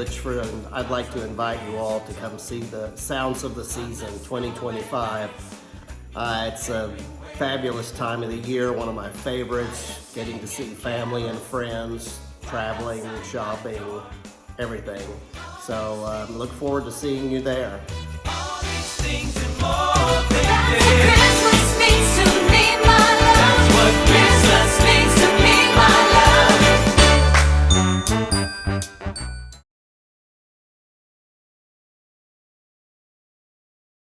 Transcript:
privilege and I'd like to invite you all to come see the Sounds of the Season 2025. It's a fabulous time of the year, one of my favorites, getting to see family and friends, traveling, shopping, everything. So look forward to seeing you there. All these things and more, baby.